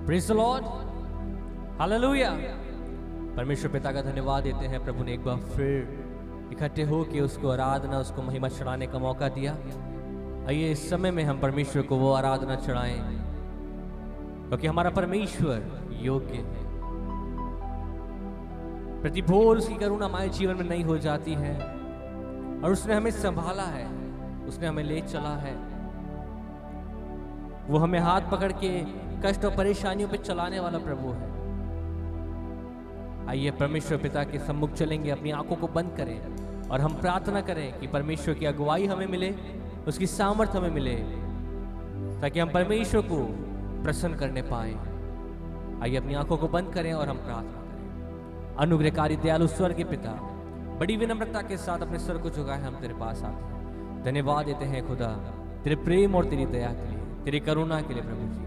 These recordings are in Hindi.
Praise the Lord, hallelujah. परमेश्वर पिता का धन्यवाद देते हैं, प्रभु ने एक बार फिर इकट्ठे हो के उसको आराधना, उसको महिमा चढ़ाने का मौका दिया। आइए इस समय में हम परमेश्वर को वो आराधना चढ़ाएं, क्योंकि हमारा परमेश्वर योग्य है। प्रतिभोर उसकी करुणा हमारे जीवन में नहीं हो जाती है, और उसने हमें संभाला है, उसने हमें ले चला है। वो हमें हाथ पकड़ के कष्ट और परेशानियों पे चलाने वाला प्रभु है। आइए परमेश्वर पिता के सम्मुख चलेंगे, अपनी आंखों को बंद करें और हम प्रार्थना करें कि परमेश्वर की अगुवाई हमें मिले, उसकी सामर्थ हमें मिले, ताकि हम परमेश्वर को प्रसन्न करने पाए। आइए अपनी आंखों को बंद करें और हम प्रार्थना करें। अनुग्रहकारी दयालु स्वर्ग के पिता, बड़ी विनम्रता के साथ अपने सर को झुकाए हम तेरे पास आते हैं। धन्यवाद देते हैं खुदा, तेरे प्रेम और तेरी दया के लिए, तेरी करुणा के लिए प्रभु जी,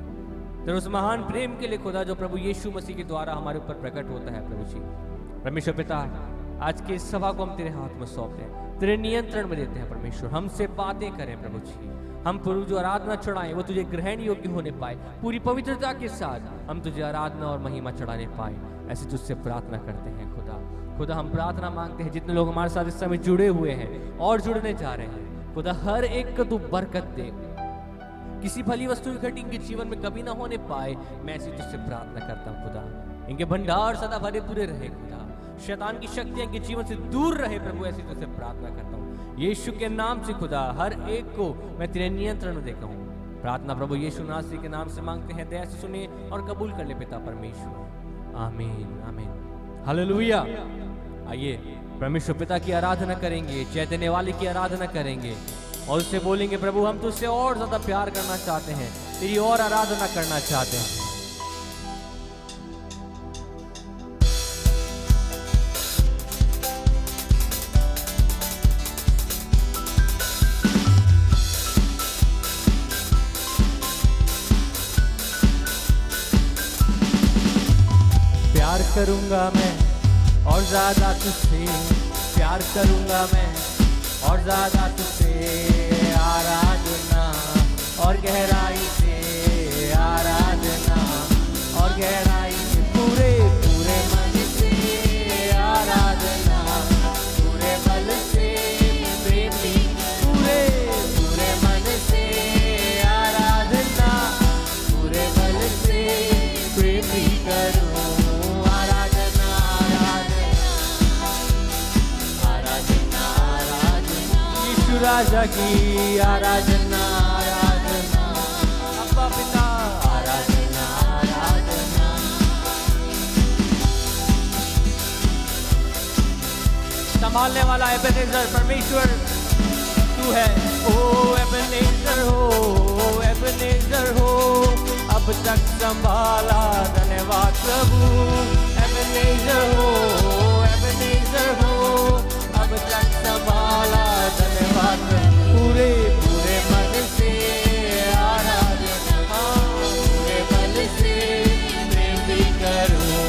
तेरे उस महान प्रेम के लिए खुदा, जो प्रभु यीशु मसीह के द्वारा हमारे ऊपर प्रकट होता है प्रभु जी। परमेश्वर पिता, आज के इस सभा को हम तेरे हाथ में सौंपते हैं, तेरे नियंत्रण में देते हैं परमेश्वर। हमसे बातें करें प्रभु जी, हम प्रभु जो आराधना चढ़ाएं वो तुझे ग्रहण योग्य होने पाए, पूरी पवित्रता के साथ हम तुझे आराधना और महिमा चढ़ाने पाए, ऐसे तुझसे प्रार्थना करते हैं खुदा। खुदा हम प्रार्थना मांगते हैं, जितने लोग हमारे साथ इस समय जुड़े हुए हैं और जुड़ने जा रहे हैं, खुदा हर एक को तू बरकत दे। किसी भली वस्तु इकट्ठी इनके जीवन में कभी ना होने पाए, मैं ऐसी तुझसे प्रार्थना करता हूँ खुदा। इनके भंडार सदा भरे पूरे रहे खुदा, शैतान की शक्तियां इनके जीवन से दूर रहे प्रभु, ऐसी तुझसे प्रार्थना करता हूँ यीशु के नाम से खुदा। हर एक को मैं तेरे नियंत्रण में देखा हूँ। प्रार्थना प्रभु यीशु नासरी के नाम से मांगते हैं, दया से सुने और कबूल कर ले पिता परमेश्वर, आमीन आमीन, हालेलुया। आइए परमेश्वर पिता की आराधना करेंगे, जय देने वाले की आराधना करेंगे और उससे बोलेंगे, प्रभु हम तुझसे और ज्यादा प्यार करना चाहते हैं, तेरी और आराधना करना चाहते हैं। प्यार करूंगा मैं और ज्यादा तुझसे, प्यार करूंगा मैं और ज्यादा तुझसे, आराधना और गहराई से, आराधना और गहराई से, पूरे पूरे मन से, आराधना पूरे बल से, प्रेमी पूरे पूरे मन से, आराधना पूरे बल से, प्रेमी करूं आराधना, आराधना आराधना यीशु राजा की आराधना, आराधना अब्बा पिता, आराधना आराधना। संभालने वाला एबेनेजर परमेश्वर तू है, ओ एबेनेजर हो, ओ एबेनेजर हो, अब तक संभाला, धन्यवाद प्रभु। एबेनेजर हो, एबेनेजर हो, अब तक संभाला, धन्यवाद पूरे पूरे मन से, आराधना पूरे बल से, प्रेम भी करूं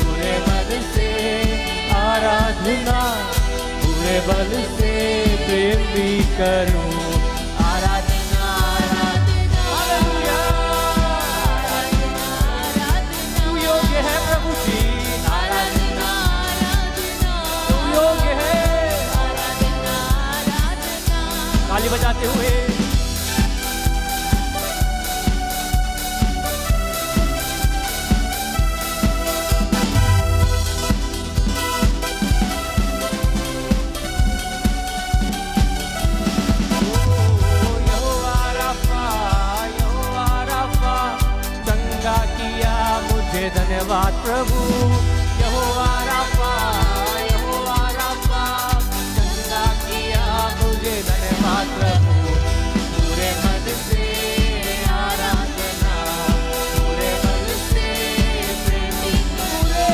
पूरे मन से, आराधना पूरे बल से, प्रेम भी करूं आराधना, आराधना हालेलुया, तू योग्य है प्रभु जी, आराधना तू योग्य है, ताली बजाते हुए यहोवा राफा, चंगा किया मुझे, धन्यवाद प्रभु। यहोवा राफा, चंगा किया मुझे, धन्यवाद प्रभु। पूरे मन से आराधना, पूरे बल से, प्रेमी पूरे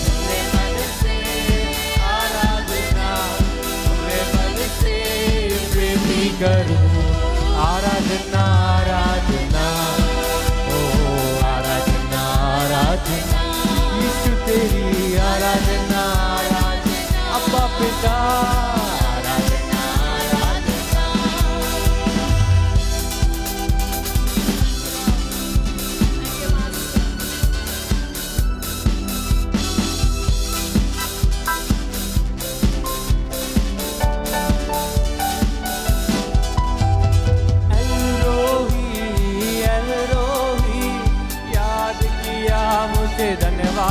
पूरे मन से, आराधना पूरे बल से, प्रेमी करूं आराधना, आराधना ओ आराधना, आराधना यीशु तेरी आराधना,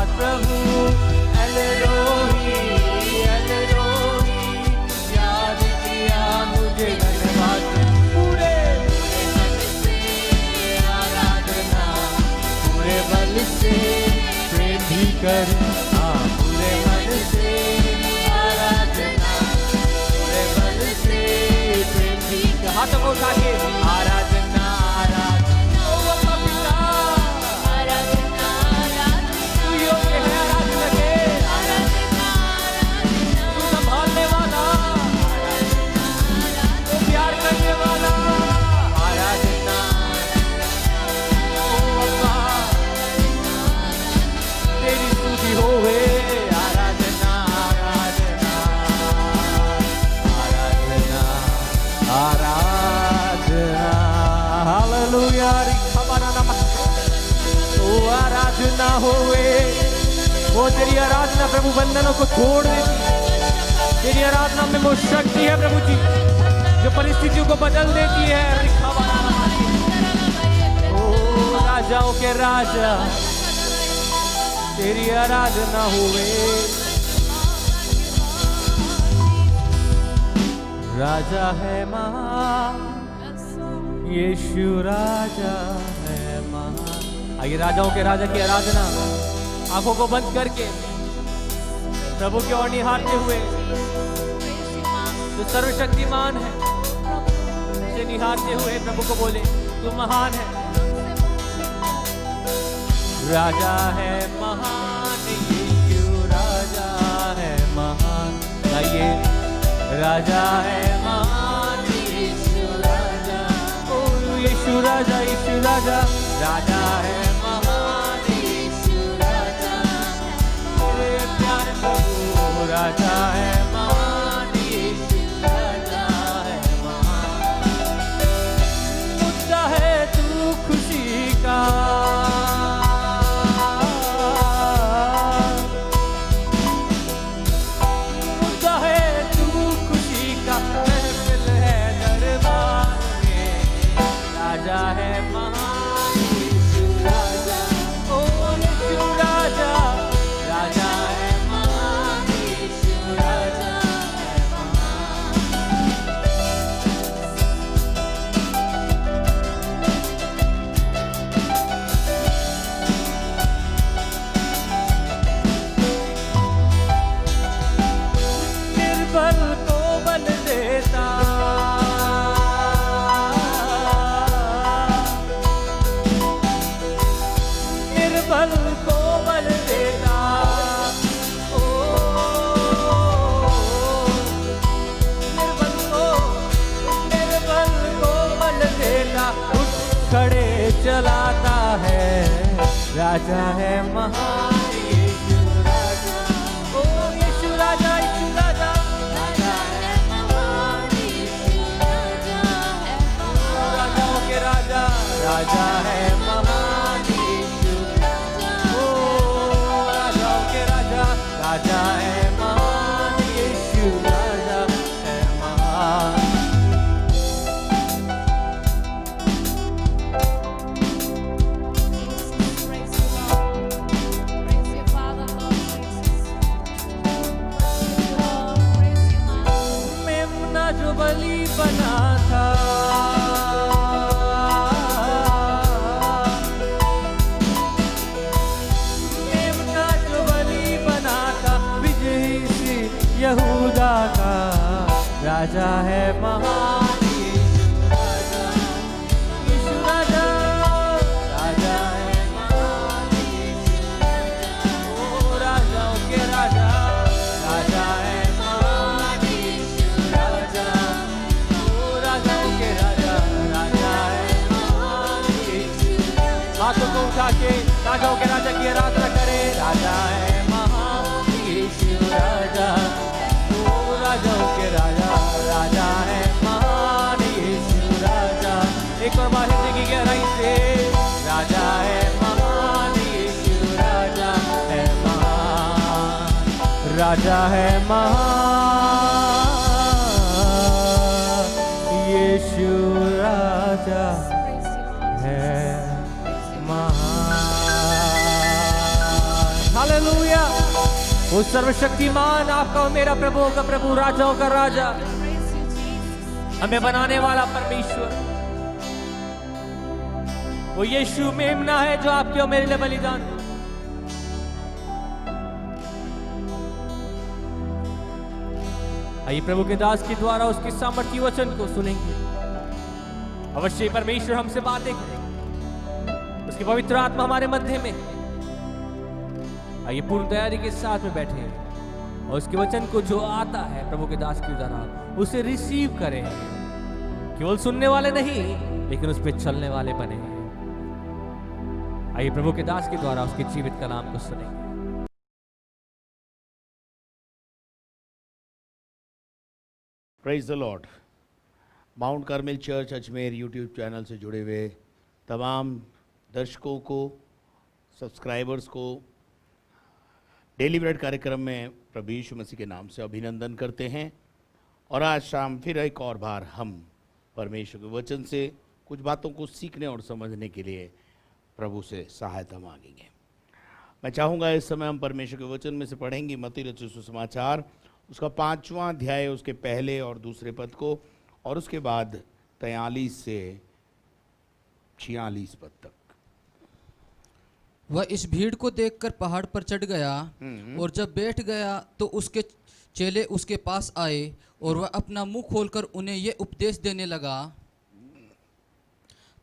धन्यवाद प्रभु। एलरोही एलरोही याद किया मुझे, धन्यवाद पूरे मन से आराधना, पूरे बल से प्रेम भी कर, हाँ पूरे मन से आराधना, पूरे बल से प्रेम भी कर। हाथों को उठा के आराधना आराधना, ओ अपना पिता आराधना आराधना, तू योग्य है आराधना के, आराधना आराधना, तू संभालने वाला आराधना आराधना, तू प्यार करने वाला आराधना, ओ अब्बा तेरी स्तुति होवे, आराधना आराधना आराधना आराधना, हालेलुया। ओ आराधना होवे, वो तेरी आराधना प्रभु बंधनों को तोड़ देती है, तेरी आराधना में वो शक्ति है प्रभु जी जो परिस्थितियों को बदल देती है। ओ राजाओं के राजा तेरी आराधना होवे, राजा है महान यीशु, राजा है महान। आइए राजाओं के राजा की आराधना आंखों को बंद करके प्रभु की ओर निहारते हुए, जो सर्वशक्तिमान है उसे निहारते हुए प्रभु को बोले तू महान है, राजा है महान यीशु, राजा है महान। आइए राजा है महान यीशु, राजा ओ यीशु राजा, यीशु राजा, राजा है महान यीशु, राजा मेरे प्यारे प्रभु, राजा है महान यीशु, राजा है महान। मुद्दा है तू खुशी का, राजा है महान यीशु, राजा ओ यीशु राजा, राजा है महान यीशु, राजा है महान। निर्बल को बल देता, निर्बल को बल देता, ओ निर्बल को बल देता, उठ खड़े चलाता है, राजा है महान यीशु, राजा ओ यीशु राजा, यीशु राजा, राजा है महान यीशु, राजा है महान। राजाओं के राजा, राजा है महान यीशु, राजा है महान यीशु, राजा है महान। मेमना जो बलि बना था, यहूदा का राजा है महान यीशु, राजा यीशु राजा, राजा है महान यीशु, ओ राजाओं के राजा, राजा है महान यीशु, राजा ओ राजाओं के राजा, राजा है महान यीशु। हाथों को उठा के राजाओं के राजा की आराधना करे, राजा है महान यीशु, राजा राजाओं के राजा, राजा है महान यीशु, राजा। एक और बार हिंदी की गहराई से, राजा है महान यीशु, राजा है महान, राजा है महान यीशु, राजा है महान। हालेलुया। वो सर्वशक्तिमान आपका और मेरा प्रभुओं का प्रभु, राजाओं का राजा, हमें बनाने वाला परमेश्वर, वो यीशु मेमना है जो आपके और मेरे लिए बलिदान। आइए प्रभु के दास के द्वारा उसके सामर्थ्य वचन को सुनेंगे। अवश्य परमेश्वर हमसे बातें करेंगे, उसकी पवित्र आत्मा हमारे मध्य में। आइए पूर्ण तैयारी के साथ में बैठे और उसके वचन को जो आता है प्रभु के दास के द्वारा उसे रिसीव करें। केवल सुनने वाले नहीं, लेकिन उस पर चलने वाले बने। आइए प्रभु के दास के द्वारा उसके जीवित कलाम को सुनेंगे। Praise the Lord. Mount Carmel church Ajmer YouTube channel से जुड़े हुए तमाम दर्शकों को, सब्सक्राइबर्स को डेली ब्रेड कार्यक्रम में प्रभु यीशु मसीह के नाम से अभिनंदन करते हैं। और आज शाम फिर एक और बार हम परमेश्वर के वचन से कुछ बातों को सीखने और समझने के लिए प्रभु से सहायता मांगेंगे। मैं चाहूँगा इस समय हम परमेश्वर के वचन में से पढ़ेंगे मत्ती रचित सुसमाचार, उसका 5वां अध्याय, उसके पहले और दूसरे पद को, और उसके बाद 43 से 46 पद तक। वह इस भीड़ को देखकर पहाड़ पर चढ़ गया और जब बैठ गया तो उसके चेले उसके पास आए और वह अपना मुंह खोलकर उन्हें ये उपदेश देने लगा।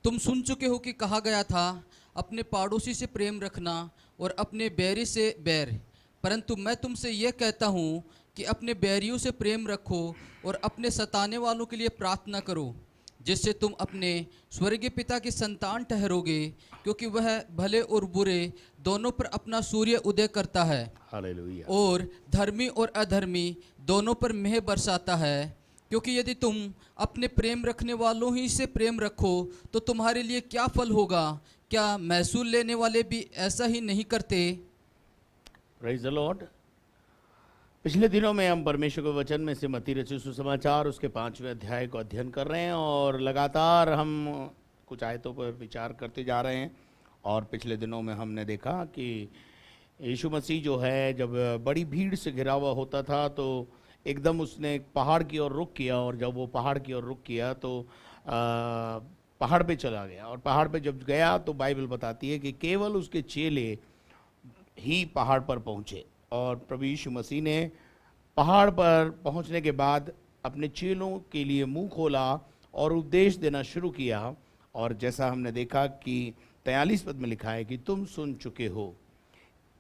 तुम सुन चुके हो कि कहा गया था, अपने पड़ोसी से प्रेम रखना और अपने बैरी से बैर। परंतु मैं तुमसे यह कहता हूँ कि अपने बैरियों से प्रेम रखो और अपने सताने वालों के लिए प्रार्थना करो, जिससे तुम अपने स्वर्गीय पिता की संतान ठहरोगे, क्योंकि वह भले और बुरे दोनों पर अपना सूर्य उदय करता है। हालेलुया। और धर्मी और अधर्मी दोनों पर मेह बरसाता है। क्योंकि यदि तुम अपने प्रेम रखने वालों ही से प्रेम रखो तो तुम्हारे लिए क्या फल होगा? क्या महसूल लेने वाले भी ऐसा ही नहीं करते? Praise the Lord. पिछले दिनों में हम परमेश्वर के वचन में से मत्ती रचित सुसमाचार उसके 5वें अध्याय को अध्ययन कर रहे हैं और लगातार हम कुछ आयतों पर विचार करते जा रहे हैं। और पिछले दिनों में हमने देखा कि यीशु मसीह जो है, जब बड़ी भीड़ से घिरा हुआ होता था तो एकदम उसने पहाड़ की ओर रुख किया, और जब वो पहाड़ की ओर रुख किया तो पहाड़ पे चला गया। और पहाड़ पे जब गया तो बाइबल बताती है कि केवल उसके चेले ही पहाड़ पर पहुँचे। और प्रभु यीशु मसीह ने पहाड़ पर पहुंचने के बाद अपने चेलों के लिए मुंह खोला और उपदेश देना शुरू किया। और जैसा हमने देखा कि 43 पद में लिखा है कि तुम सुन चुके हो।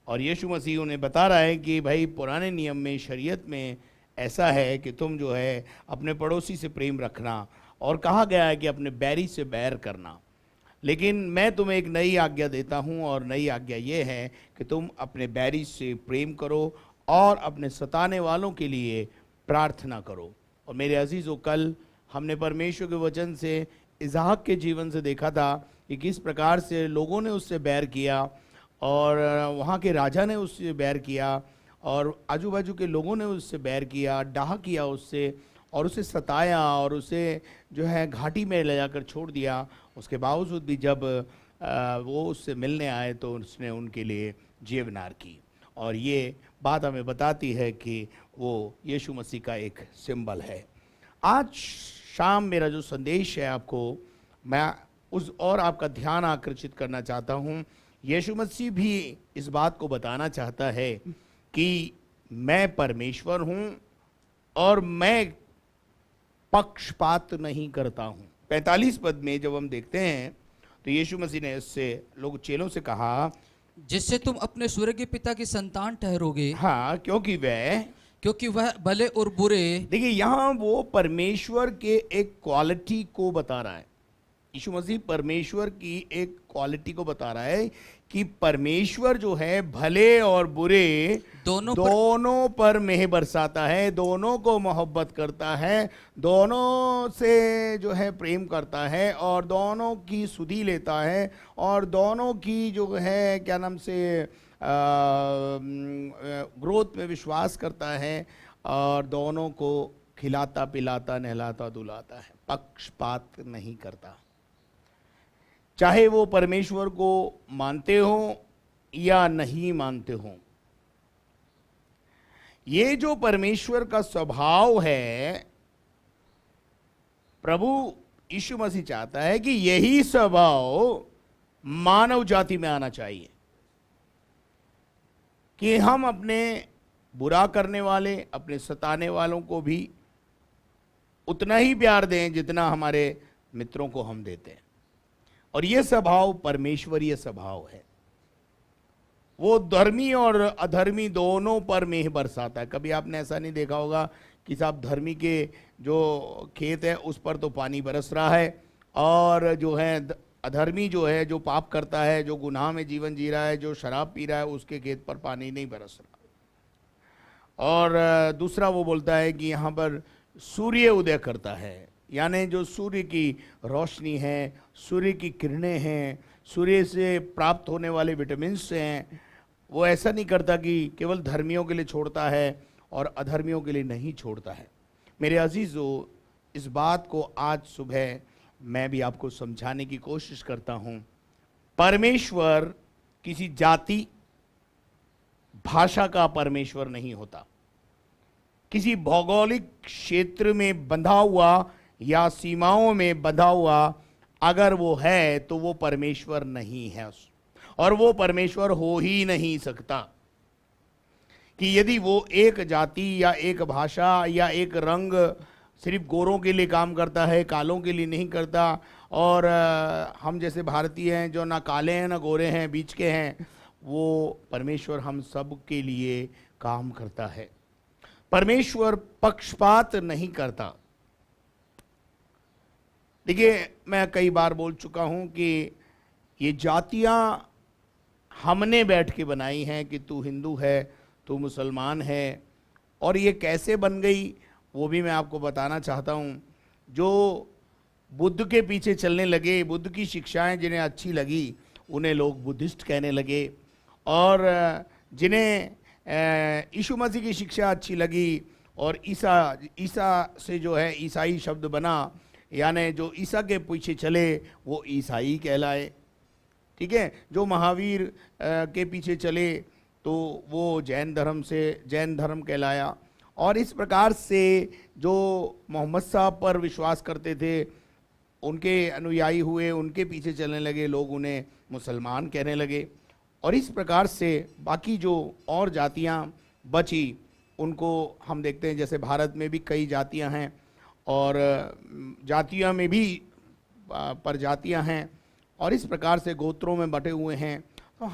और यीशु मसीह उन्हें बता रहा है कि भाई पुराने नियम में, शरीयत में ऐसा है कि तुम जो है अपने पड़ोसी से प्रेम रखना, और कहा गया है कि अपने बैरी से बैर करना। लेकिन मैं तुम्हें एक नई आज्ञा देता हूँ, और नई आज्ञा ये है कि तुम अपने बैरी से प्रेम करो और अपने सताने वालों के लिए प्रार्थना करो। और मेरे अजीज़ों, कल हमने परमेश्वर के वचन से इसहाक के जीवन से देखा था कि किस प्रकार से लोगों ने उससे बैर किया, और वहाँ के राजा ने उससे बैर किया, और आजू बाजू के लोगों ने उससे बैर किया, डाह किया उससे, और उसे सताया और उसे जो है घाटी में ले जाकर छोड़ दिया। उसके बावजूद भी जब वो उससे मिलने आए तो उसने उनके लिए जीवनार की। और ये बात हमें बताती है कि वो यीशु मसीह का एक सिंबल है। आज शाम मेरा जो संदेश है आपको, मैं उस और आपका ध्यान आकर्षित करना चाहता हूँ। यीशु मसीह भी इस बात को बताना चाहता है कि मैं परमेश्वर हूँ और मैं पक्षपात नहीं करता हूँ। 45 पद में जब हम देखते हैं तो यीशु मसीह ने इससे लोग चेलों से कहा, जिससे तुम अपने स्वर्गीय पिता की संतान ठहरोगे। हाँ, क्योंकि वह भले और बुरे। देखिए, यहाँ वो परमेश्वर के एक क्वालिटी को बता रहा है। यीशु मसीह परमेश्वर की एक क्वालिटी को बता रहा है कि परमेश्वर जो है भले और बुरे दोनों पर मेह बरसाता है, दोनों को मोहब्बत करता है, दोनों से जो है प्रेम करता है, और दोनों की सुधि लेता है, और दोनों की जो है क्या नाम से ग्रोथ में विश्वास करता है, और दोनों को खिलाता पिलाता नहलाता धुलाता है। पक्षपात नहीं करता। चाहे वो परमेश्वर को मानते हो या नहीं मानते हो, ये जो परमेश्वर का स्वभाव है, प्रभु यीशु मसीह चाहता है कि यही स्वभाव मानव जाति में आना चाहिए, कि हम अपने बुरा करने वाले, अपने सताने वालों को भी उतना ही प्यार दें जितना हमारे मित्रों को हम देते हैं। और यह स्वभाव परमेश्वरीय स्वभाव है। वो धर्मी और अधर्मी दोनों पर मेह बरसाता है। कभी आपने ऐसा नहीं देखा होगा कि साहब धर्मी के जो खेत है उस पर तो पानी बरस रहा है, और जो है अधर्मी जो है, जो पाप करता है, जो गुनाह में जीवन जी रहा है, जो शराब पी रहा है, उसके खेत पर पानी नहीं बरस रहा। और दूसरा वो बोलता है कि यहाँ पर सूर्य उदय करता है, यानी जो सूर्य की रोशनी है, सूर्य की किरणें हैं, सूर्य से प्राप्त होने वाले विटामिन हैं, वो ऐसा नहीं करता कि केवल धर्मियों के लिए छोड़ता है और अधर्मियों के लिए नहीं छोड़ता है। मेरे अजीजों, इस बात को आज सुबह मैं भी आपको समझाने की कोशिश करता हूँ। परमेश्वर किसी जाति भाषा का परमेश्वर नहीं होता, किसी भौगोलिक क्षेत्र में बंधा हुआ या सीमाओं में बंधा हुआ अगर वो है तो वो परमेश्वर नहीं है, और वो परमेश्वर हो ही नहीं सकता। कि यदि वो एक जाति या एक भाषा या एक रंग सिर्फ गोरों के लिए काम करता है, कालों के लिए नहीं करता, और हम जैसे भारतीय हैं जो ना काले हैं ना गोरे हैं, बीच के हैं, वो परमेश्वर हम सब के लिए काम करता है। परमेश्वर पक्षपात नहीं करता। देखिए, मैं कई बार बोल चुका हूं कि ये जातियां हमने बैठ के बनाई हैं कि तू हिंदू है, तू मुसलमान है, और ये कैसे बन गई वो भी मैं आपको बताना चाहता हूं। जो बुद्ध के पीछे चलने लगे, बुद्ध की शिक्षाएं जिन्हें अच्छी लगी उन्हें लोग बुद्धिस्ट कहने लगे, और जिन्हें यीशु मसीह की शिक्षा अच्छी लगी और ईसा से जो है ईसाई शब्द बना, यानी जो ईसा के पीछे चले वो ईसाई कहलाए। ठीक है, जो महावीर के पीछे चले तो वो जैन धर्म कहलाया। और इस प्रकार से जो मोहम्मद साहब पर विश्वास करते थे, उनके अनुयायी हुए, उनके पीछे चलने लगे, लोग उन्हें मुसलमान कहने लगे। और इस प्रकार से बाकी जो और जातियां बची उनको हम देखते हैं, जैसे भारत में भी कई जातियां हैं और जातियों में भी प्रजातियां हैं, और इस प्रकार से गोत्रों में बटे हुए हैं। तो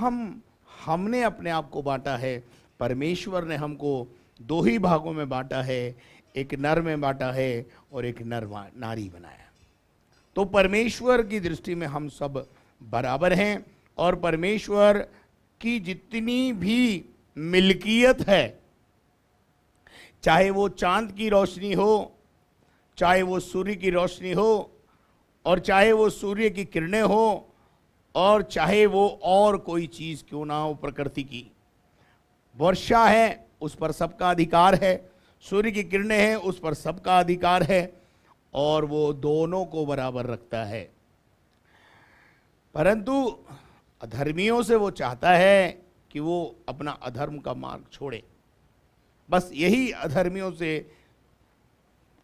हमने अपने आप को बांटा है, परमेश्वर ने हमको दो ही भागों में बांटा है, एक नर में बांटा है और एक नर नारी बनाया। तो परमेश्वर की दृष्टि में हम सब बराबर हैं, और परमेश्वर की जितनी भी मिल्कियत है, चाहे वो चांद की रोशनी हो, चाहे वो सूर्य की रोशनी हो, और चाहे वो सूर्य की किरणें हो, और चाहे वो और कोई चीज क्यों ना हो, प्रकृति की वर्षा है उस पर सबका अधिकार है, सूर्य की किरणें हैं उस पर सबका अधिकार है, और वो दोनों को बराबर रखता है। परंतु अधर्मियों से वो चाहता है कि वो अपना अधर्म का मार्ग छोड़े। बस यही अधर्मियों से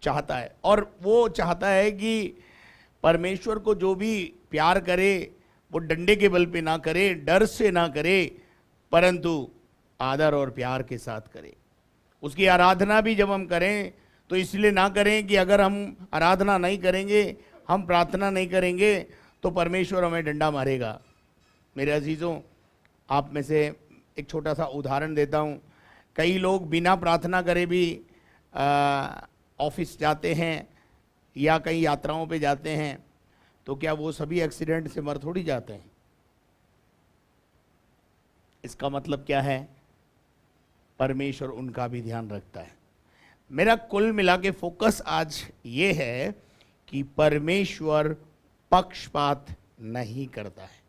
चाहता है, और वो चाहता है कि परमेश्वर को जो भी प्यार करे वो डंडे के बल पे ना करे, डर से ना करे, परंतु आदर और प्यार के साथ करे। उसकी आराधना भी जब हम करें तो इसलिए ना करें कि अगर हम आराधना नहीं करेंगे, हम प्रार्थना नहीं करेंगे तो परमेश्वर हमें डंडा मारेगा। मेरे अजीज़ों, आप में से एक छोटा सा उदाहरण देता हूँ। कई लोग बिना प्रार्थना करे भी ऑफिस जाते हैं या कई यात्राओं पे जाते हैं, तो क्या वो सभी एक्सीडेंट से मर थोड़ी जाते हैं? इसका मतलब क्या है? परमेश्वर उनका भी ध्यान रखता है। मेरा कुल मिला के फोकस आज ये है कि परमेश्वर पक्षपात नहीं करता है।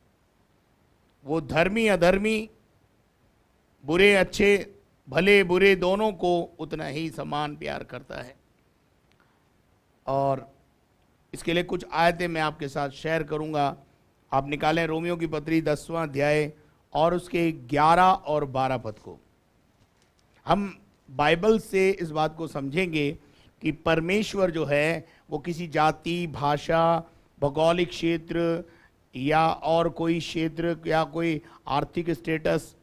वो धर्मी अधर्मी, बुरे अच्छे, भले बुरे दोनों को उतना ही समान प्यार करता है। और इसके लिए कुछ आयतें मैं आपके साथ शेयर करूंगा। आप निकालें रोमियो की पत्री 10वां अध्याय और उसके 11 और 12 पद को। हम बाइबल से इस बात को समझेंगे कि परमेश्वर जो है वो किसी जाति, भाषा, भौगोलिक क्षेत्र या और कोई क्षेत्र या कोई आर्थिक स्टेटस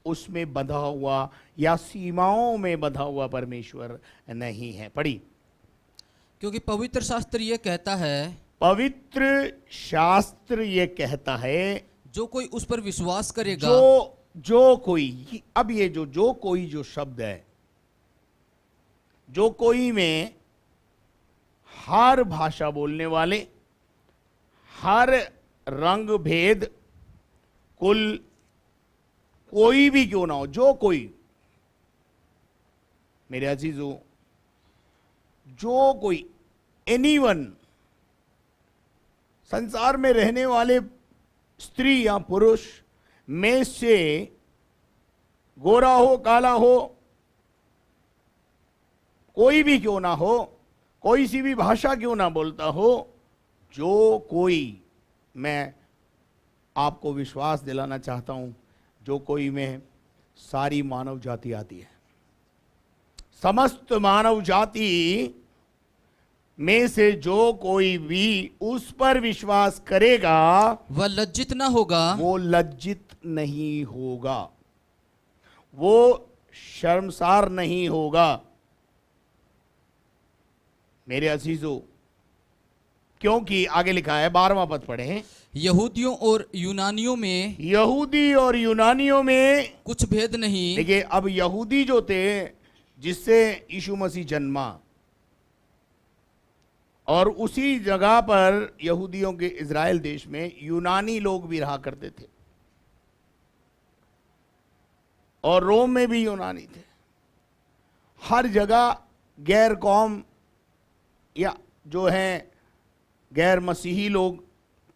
उसमें बंधा हुआ या सीमाओं में बंधा हुआ परमेश्वर नहीं है। पढ़ी। क्योंकि पवित्र शास्त्र ये कहता है, पवित्र शास्त्र ये कहता है, जो कोई उस पर विश्वास करेगा, जो कोई, अब ये जो कोई जो शब्द है, जो कोई में हर भाषा बोलने वाले, हर रंग भेद, कुल, कोई भी क्यों ना हो, जो कोई, मेरे अजीजों, जो कोई, एनीवन, संसार में रहने वाले स्त्री या पुरुष में से गोरा हो, काला हो, कोई भी क्यों ना हो, कोई सी भी भाषा क्यों ना बोलता हो, जो कोई, मैं आपको विश्वास दिलाना चाहता हूं, जो कोई में सारी मानव जाति आती है। समस्त मानव जाति में से जो कोई भी उस पर विश्वास करेगा वह लज्जित ना होगा, वो लज्जित नहीं होगा, वो शर्मसार नहीं होगा। मेरे अजीजों, क्योंकि आगे लिखा है, 12वां पद पढ़ें, यहूदियों और यूनानियों में यहूदी और यूनानियों में कुछ भेद नहीं। देखिए, अब यहूदी जो थे जिससे यीशु मसीह जन्मा, और उसी जगह पर यहूदियों के इज़राइल देश में यूनानी लोग भी रहा करते थे, और रोम में भी यूनानी थे। हर जगह गैर कौम या जो हैं गैर मसीही लोग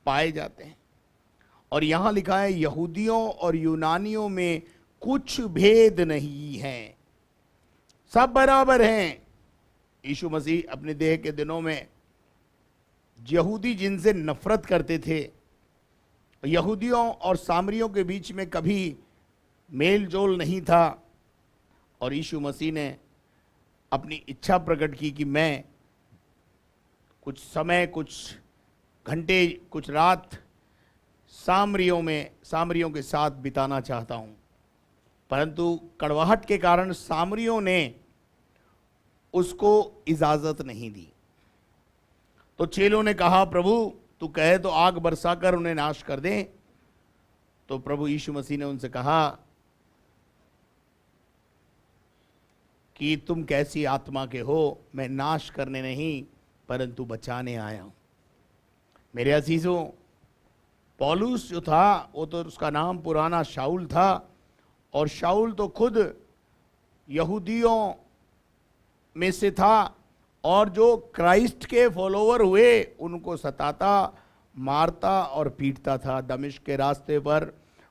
पाए जाते हैं। और यहां लिखा है, यहूदियों और यूनानियों में कुछ भेद नहीं है, सब बराबर हैं। यीशु मसीह अपने देह के दिनों में यहूदी जिनसे नफरत करते थे, यहूदियों और सामरियों के बीच में कभी मेल जोल नहीं था, और यीशु मसीह ने अपनी इच्छा प्रकट की कि मैं कुछ समय, कुछ घंटे, कुछ रात सामरियों के साथ बिताना चाहता हूं। परंतु कड़वाहट के कारण सामरियों ने उसको इजाजत नहीं दी। तो चेलों ने कहा, प्रभु तू कहे तो आग बरसाकर उन्हें नाश कर दे। तो प्रभु यीशु मसीह ने उनसे कहा कि तुम कैसी आत्मा के हो, मैं नाश करने नहीं परंतु बचाने आया हूं। मेरे अजीजों, पौलुस जो था वो तो उसका नाम पुराना शाऊल था, और शाऊल तो खुद यहूदियों में से था, और जो क्राइस्ट के फॉलोवर हुए उनको सताता, मारता और पीटता था। दमिश्क के रास्ते पर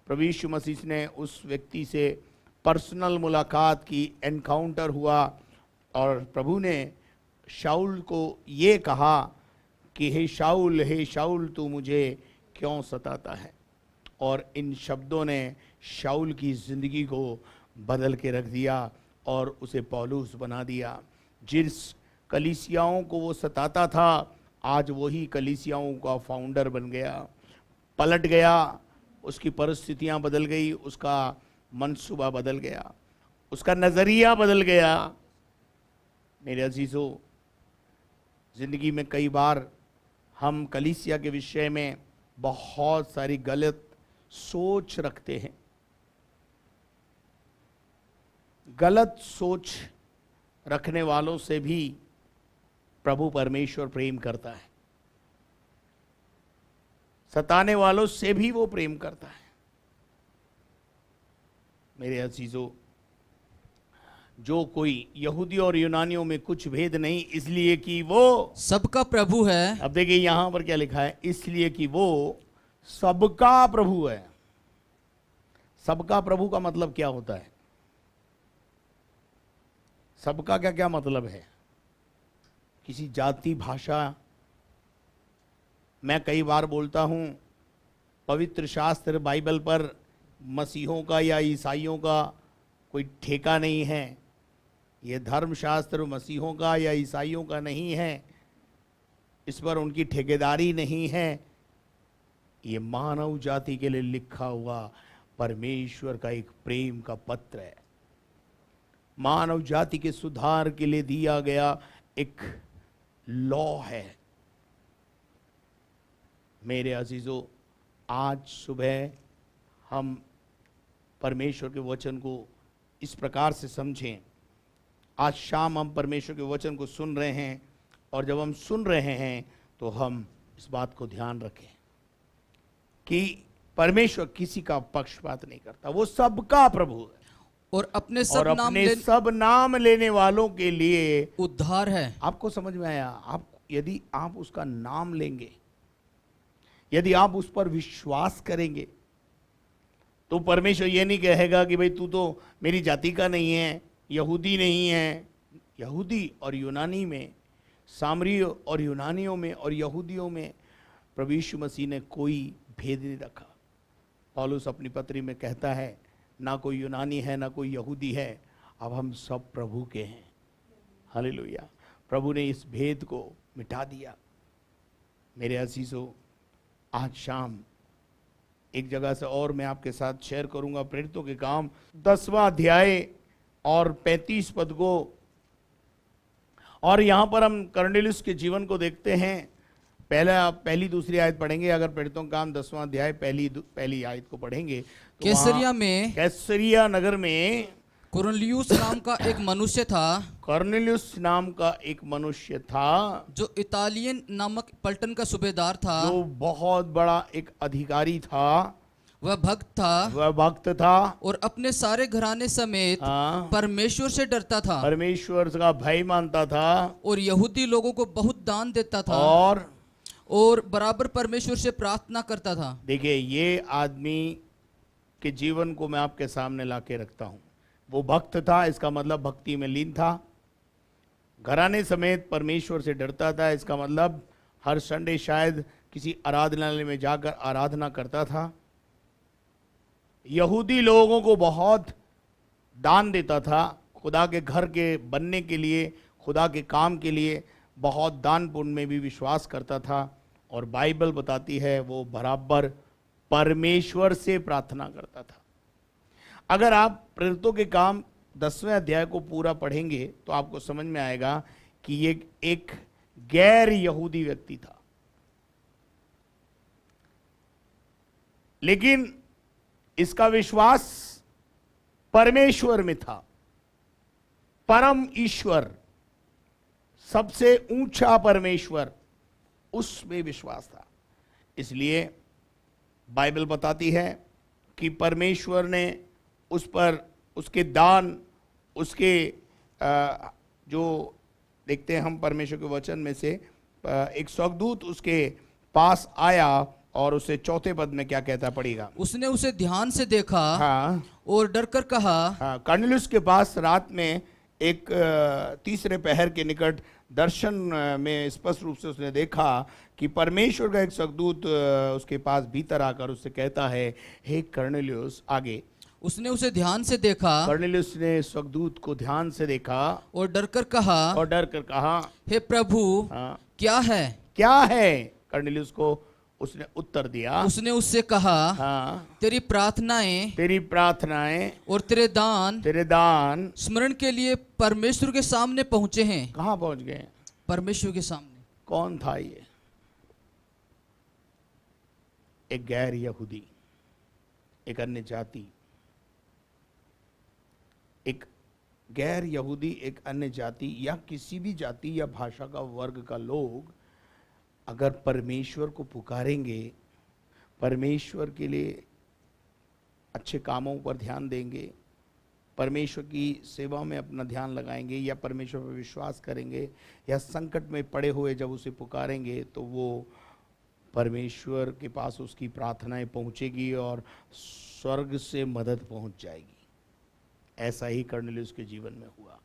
प्रभु यीशु मसीह ने उस व्यक्ति से पर्सनल मुलाकात की, एनकाउंटर हुआ, और प्रभु ने शाऊल को ये कहा कि हे शाऊल तू मुझे क्यों सताता है। और इन शब्दों ने शाऊल की ज़िंदगी को बदल के रख दिया और उसे पौलुस बना दिया। जिस कलीसियाओं को वो सताता था, आज वही कलीसियाओं का फाउंडर बन गया, पलट गया, उसकी परिस्थितियां बदल गई, उसका मनसूबा बदल गया, उसका नज़रिया बदल गया। मेरे अजीज़ों, ज़िंदगी में कई बार हम कलीसिया के विषय में बहुत सारी गलत सोच रखते हैं। गलत सोच रखने वालों से भी प्रभु परमेश्वर प्रेम करता है, सताने वालों से भी वो प्रेम करता है। मेरे अजीजों, जो कोई यहूदी और यूनानियों में कुछ भेद नहीं, इसलिए कि वो सबका प्रभु है। अब देखिए यहां पर क्या लिखा है, इसलिए कि वो सबका प्रभु है। सबका प्रभु का मतलब क्या होता है? सबका क्या क्या मतलब है? किसी जाति, भाषा, मैं कई बार बोलता हूं, पवित्र शास्त्र बाइबल पर मसीहों का या ईसाइयों का कोई ठेका नहीं है। ये धर्मशास्त्र मसीहों का या ईसाइयों का नहीं है, इस पर उनकी ठेकेदारी नहीं है, ये मानव जाति के लिए लिखा हुआ परमेश्वर का एक प्रेम का पत्र है। मानव जाति के सुधार के लिए दिया गया एक लॉ है। मेरे अजीजों, आज सुबह हम परमेश्वर के वचन को इस प्रकार से समझें। आज शाम हम परमेश्वर के वचन को सुन रहे हैं, और जब हम सुन रहे हैं तो हम इस बात को ध्यान रखें कि परमेश्वर किसी का पक्षपात नहीं करता, वो सबका प्रभु है और अपने और अपने सब नाम लेने वालों के लिए उद्धार है। आपको समझ में आया? आप यदि आप उसका नाम लेंगे, यदि आप उस पर विश्वास करेंगे, तो परमेश्वर ये नहीं कहेगा कि भाई तू तो मेरी जाति का नहीं है, यहूदी नहीं है। यहूदी और यूनानी में, सामरी और यूनानियों में और यहूदियों में प्रभु यीशु मसीह ने कोई भेद नहीं रखा। पौलुस अपनी पत्री में कहता है, ना कोई यूनानी है ना कोई यहूदी है, अब हम सब प्रभु के हैं। हालेलुया। प्रभु ने इस भेद को मिटा दिया। मेरे अजीजों, आज शाम एक जगह से और मैं आपके साथ शेयर करूंगा, प्रेरितों के काम 10वां अध्याय और 35 पद को। और यहां पर हम कर्नेलियुस के जीवन को देखते हैं। पहली दूसरी आयत पढ़ेंगे। अगर प्रेरितों का काम 10वां अध्याय पहली आयत को पढ़ेंगे तो कैसरिया नगर में कुरनेलियुस नाम का एक मनुष्य था। कर्नेलियुस नाम का एक मनुष्य था जो इतालियन नामक पलटन का सूबेदार था, जो बहुत बड़ा एक अधिकारी था। वह भक्त था और अपने सारे घराने समेत परमेश्वर से डरता था, परमेश्वर का भय मानता था और यहूदी लोगों को बहुत दान देता था और बराबर परमेश्वर से प्रार्थना करता था। देखिए, ये आदमी के जीवन को मैं आपके सामने लाके रखता हूं। वो भक्त था, इसका मतलब भक्ति में लीन था। घराने समेत परमेश्वर से डरता था, इसका मतलब हर संडे शायद किसी आराधनालय में जाकर आराधना करता था। यहूदी लोगों को बहुत दान देता था, खुदा के घर के बनने के लिए, खुदा के काम के लिए बहुत दान पुण्य में भी विश्वास करता था। और बाइबल बताती है वो बराबर परमेश्वर से प्रार्थना करता था। अगर आप प्रेरितों के काम 10वें अध्याय को पूरा पढ़ेंगे तो आपको समझ में आएगा कि ये एक गैर यहूदी व्यक्ति था, लेकिन इसका विश्वास परमेश्वर में था। परम ईश्वर, सबसे ऊंचा परमेश्वर, उसमें विश्वास था। इसलिए बाइबल बताती है कि परमेश्वर ने उस पर उसके दान, उसके जो देखते हैं हम परमेश्वर के वचन में से, एक स्वर्गदूत उसके पास आया और उसे 4 पद में क्या कहता पड़ेगा? उसने उसे ध्यान से देखा और डरकर कहा। कर्नेलियुस के पास रात में एक तीसरे पहर के निकट दर्शन में स्पष्ट रूप से उसने देखा कि परमेश्वर का एक स्वर्गदूत उसके पास भीतर आकर उससे कहता है, हे कर्नेलियुस। आगे, उसने उसे ध्यान से देखा। कर्नेलियुस ने स्वर्गदूत को ध्यान से देखा और डरकर कहा, हे प्रभु, क्या है? कर्नेलियुस को उसने उत्तर दिया। उसने उससे कहा, तेरी प्रार्थनाएं और तेरे दान स्मरण के लिए परमेश्वर के सामने पहुंचे हैं। कहां पहुंच गए? परमेश्वर के सामने। कौन था ये? एक गैर यहूदी, एक अन्य जाति, एक गैर यहूदी, एक अन्य जाति या किसी भी जाति या भाषा का वर्ग का लोग अगर परमेश्वर को पुकारेंगे, परमेश्वर के लिए अच्छे कामों पर ध्यान देंगे, परमेश्वर की सेवा में अपना ध्यान लगाएंगे या परमेश्वर पर विश्वास करेंगे या संकट में पड़े हुए जब उसे पुकारेंगे, तो वो परमेश्वर के पास उसकी प्रार्थनाएं पहुंचेगी और स्वर्ग से मदद पहुंच जाएगी। ऐसा ही कर्नेलियुस के जीवन में हुआ।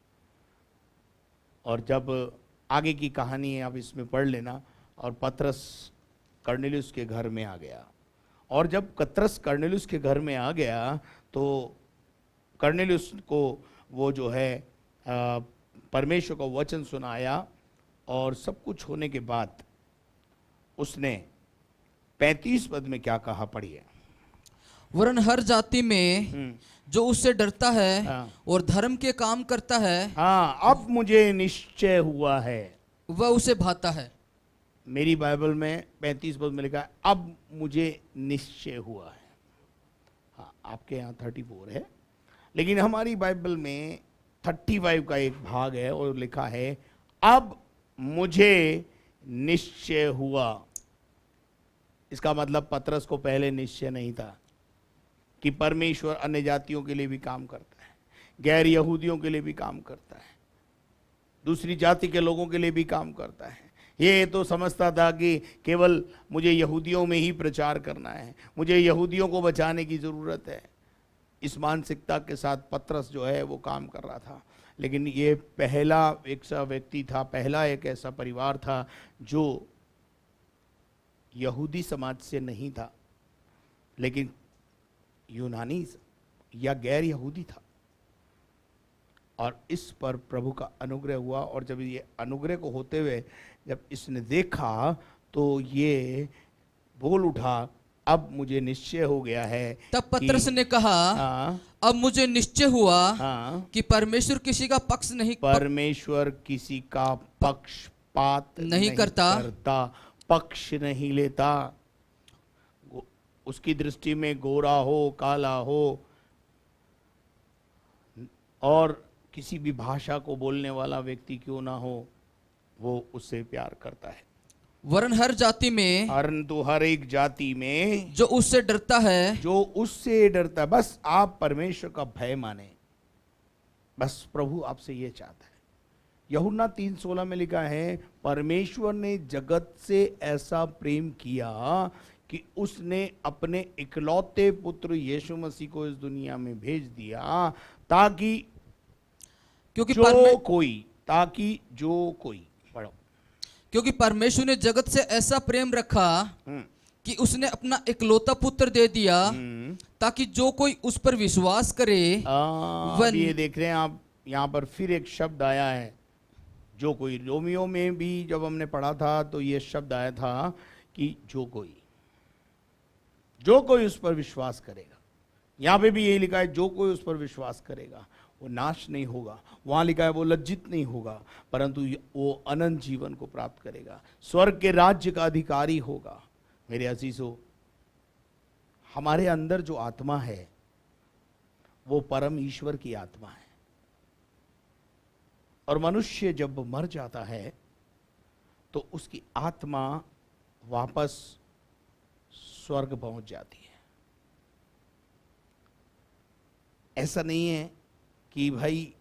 और जब आगे की कहानी है आप इसमें पढ़ लेना। और पतरस कर्नेलियुस के घर में आ गया, और जब पतरस कर्नेलियुस के घर में आ गया तो कर्नेलियुस को वो जो है परमेश्वर का वचन सुनाया और सब कुछ होने के बाद उसने 35 पद में क्या कहा, पढ़िए। वरन हर जाति में जो उससे डरता है हाँ। और धर्म के काम करता है, हाँ, अब मुझे निश्चय हुआ है। वह उसे भाता है। मेरी बाइबल में 35 पद में लिखा है अब मुझे निश्चय हुआ है। हाँ, आपके यहाँ 34 है, लेकिन हमारी बाइबल में 35 का एक भाग है और लिखा है अब मुझे निश्चय हुआ। इसका मतलब पतरस को पहले निश्चय नहीं था कि परमेश्वर अन्य जातियों के लिए भी काम करता है, गैर यहूदियों के लिए भी काम करता है, दूसरी जाति के लोगों के लिए भी काम करता है। ये तो समझता था कि केवल मुझे यहूदियों में ही प्रचार करना है, मुझे यहूदियों को बचाने की ज़रूरत है। इस मानसिकता के साथ पतरस जो है वो काम कर रहा था। लेकिन ये पहला एक सा व्यक्ति था, पहला एक ऐसा परिवार था जो यहूदी समाज से नहीं था, लेकिन यूनानी या गैर यहूदी था। और इस पर प्रभु का अनुग्रह हुआ, और जब ये अनुग्रह को होते हुए जब इसने देखा तो ये बोल उठा अब मुझे निश्चय हो गया है। तब पतरस ने कहा, हाँ, अब मुझे निश्चय हुआ हाँ, कि परमेश्वर किसी का पक्ष नहीं परमेश्वर किसी का पक्षपात नहीं करता, पक्ष नहीं लेता। उसकी दृष्टि में गोरा हो, काला हो, और किसी भी भाषा को बोलने वाला व्यक्ति क्यों ना हो, वो उससे प्यार करता है। वरन हर जाति में, परंतु हर एक जाति में जो उससे डरता है, जो उससे डरता है। बस आप परमेश्वर का भय माने, बस प्रभु आपसे ये चाहता है। यूहन्ना 3:16 में लिखा है परमेश्वर ने जगत से ऐसा प्रेम किया कि उसने अपने इकलौते पुत्र यीशु मसीह को इस दुनिया में भेज दिया ताकि जो कोई पढ़ो। क्योंकि परमेश्वर ने जगत से ऐसा प्रेम रखा कि उसने अपना इकलौता पुत्र दे दिया ताकि जो कोई उस पर विश्वास करे अब ये देख रहे हैं आप, यहाँ पर फिर एक शब्द आया है जो कोई। रोमियो में भी जब हमने पढ़ा था तो ये शब्द आया था कि जो कोई उस पर विश्वास करेगा। यहाँ पे भी यही लिखा है जो कोई उस पर विश्वास करेगा वो नाश नहीं होगा। वहाँ लिखा है वो लज्जित नहीं होगा, परंतु वो अनंत जीवन को प्राप्त करेगा, स्वर्ग के राज्य का अधिकारी होगा। मेरे अजीजों, हमारे अंदर जो आत्मा है वो परम ईश्वर की आत्मा है। और मनुष्य जब मर जाता है तो उसकी आत्मा वापस स्वर्ग पहुंच जाती है। ऐसा नहीं है कि भाई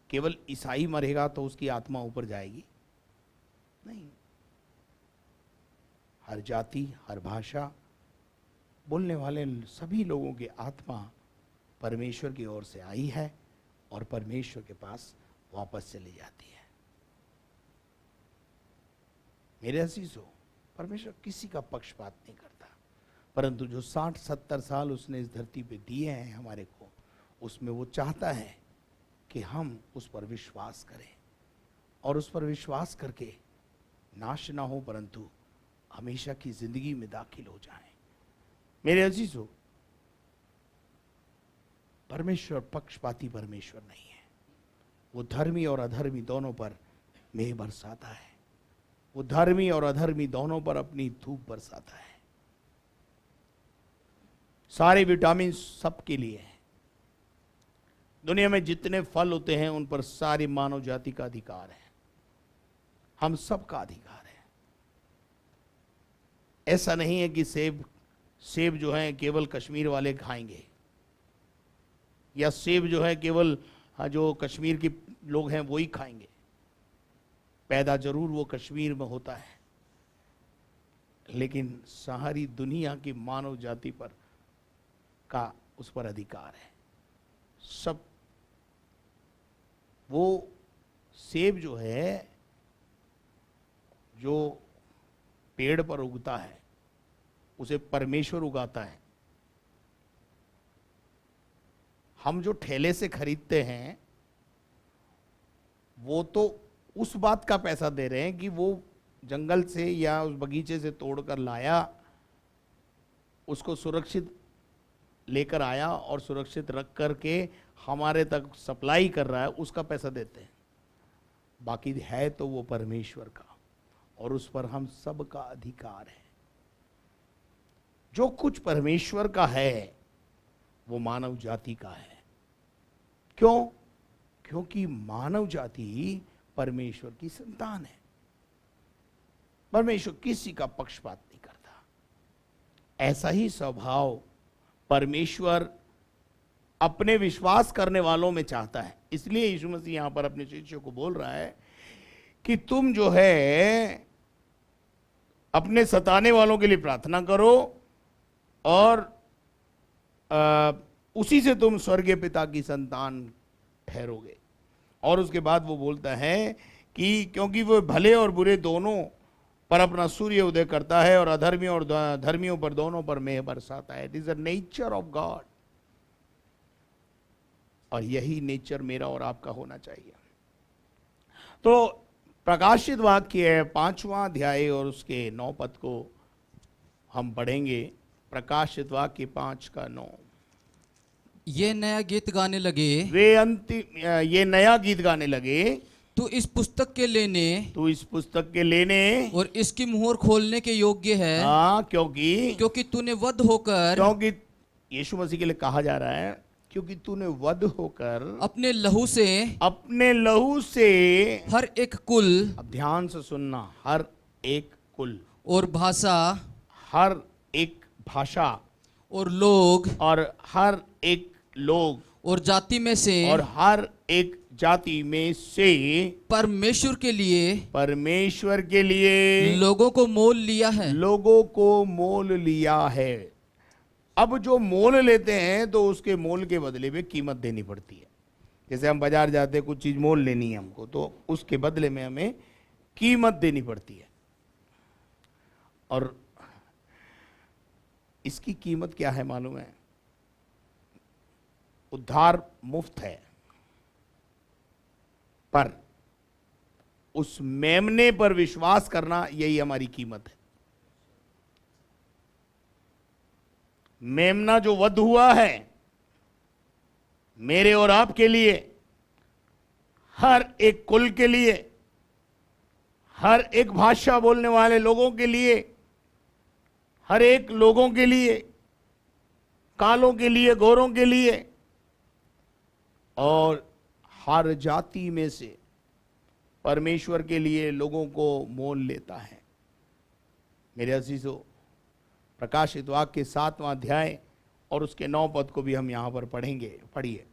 केवल ईसाई मरेगा तो उसकी आत्मा ऊपर जाएगी, नहीं। हर जाति, हर भाषा बोलने वाले सभी लोगों की आत्मा परमेश्वर की ओर से आई है और परमेश्वर के पास वापस चली जाती है। मेरे अजीजों, परमेश्वर किसी का पक्षपात नहीं करता, परंतु जो 60-70 साल उसने इस धरती पे दिए हैं हमारे को, उसमें वो चाहता है कि हम उस पर विश्वास करें और उस पर विश्वास करके नाश ना हो परंतु हमेशा की जिंदगी में दाखिल हो जाएं। मेरे अजीजों, परमेश्वर पक्षपाती परमेश्वर नहीं है। वो धर्मी और अधर्मी दोनों पर मेघ बरसाता है, वो धर्मी और अधर्मी दोनों पर अपनी धूप बरसाता है। सारे विटामिन सबके लिए हैं। दुनिया में जितने फल होते हैं उन पर सारी मानव जाति का अधिकार है, हम सबका अधिकार है। ऐसा नहीं है कि सेब जो है केवल कश्मीर वाले खाएंगे, या सेब जो है केवल जो कश्मीर के लोग हैं वो ही खाएंगे। पैदा जरूर वो कश्मीर में होता है, लेकिन सारी दुनिया की मानव जाति पर का उस पर अधिकार है। सब वो सेब जो है जो पेड़ पर उगता है उसे परमेश्वर उगाता है। हम जो ठेले से खरीदते हैं वो तो उस बात का पैसा दे रहे हैं कि वो जंगल से या उस बगीचे से तोड़कर लाया, उसको सुरक्षित लेकर आया और सुरक्षित रख करके हमारे तक सप्लाई कर रहा है, उसका पैसा देते हैं। बाकी है तो वो परमेश्वर का, और उस पर हम सब का अधिकार है। जो कुछ परमेश्वर का है वो मानव जाति का है। क्यों? क्योंकि मानव जाति परमेश्वर की संतान है। परमेश्वर किसी का पक्षपात नहीं करता। ऐसा ही स्वभाव परमेश्वर अपने विश्वास करने वालों में चाहता है। इसलिए यीशु मसीह यहां पर अपने शिष्यों को बोल रहा है कि तुम जो है अपने सताने वालों के लिए प्रार्थना करो और उसी से तुम स्वर्गीय पिता की संतान ठहरोगे। और उसके बाद वो बोलता है कि क्योंकि वो भले और बुरे दोनों पर अपना सूर्य उदय करता है और अधर्मियों और धर्मियों पर दोनों पर मेघ बरसाता है। It is the nature of God. और यही नेचर मेरा और आपका होना चाहिए। तो प्रकाशित वाक्य 5वां अध्याय और उसके 9 पद को हम पढ़ेंगे। प्रकाशित वाक्य 5:9। ये नया गीत गाने लगे, ये नया गीत गाने लगे, तू इस पुस्तक के लेने तू इस पुस्तक के लेने और इसकी मुहर खोलने के योग्य है, क्योंकि तूने वध होकर, क्योंकि यीशु मसीह के लिए कहा जा रहा है क्योंकि तूने वध होकर अपने लहू से हर एक कुल, अब ध्यान से सुनना, हर एक कुल और भाषा, हर एक भाषा और लोग, और हर एक लोग, और जाति में से, और हर एक जाति में से परमेश्वर के लिए लोगों को मोल लिया है। अब जो मोल लेते हैं तो उसके मोल के बदले में कीमत देनी पड़ती है। जैसे हम बाजार जाते हैं, कुछ चीज मोल लेनी है हमको, तो उसके बदले में हमें कीमत देनी पड़ती है। और इसकी कीमत क्या है मालूम है? उद्धार मुफ्त है, पर उस मेमने पर विश्वास करना, यही हमारी कीमत है। मेमना जो वध हुआ है मेरे और आपके लिए, हर एक कुल के लिए, हर एक भाषा बोलने वाले लोगों के लिए, हर एक लोगों के लिए, कालों के लिए, गोरों के लिए, और हर जाति में से परमेश्वर के लिए लोगों को मोल लेता है। मेरे अजीजों, प्रकाशित वाक्य 7वां अध्याय और उसके 9 पद को भी हम यहां पर पढ़ेंगे। पढ़िए।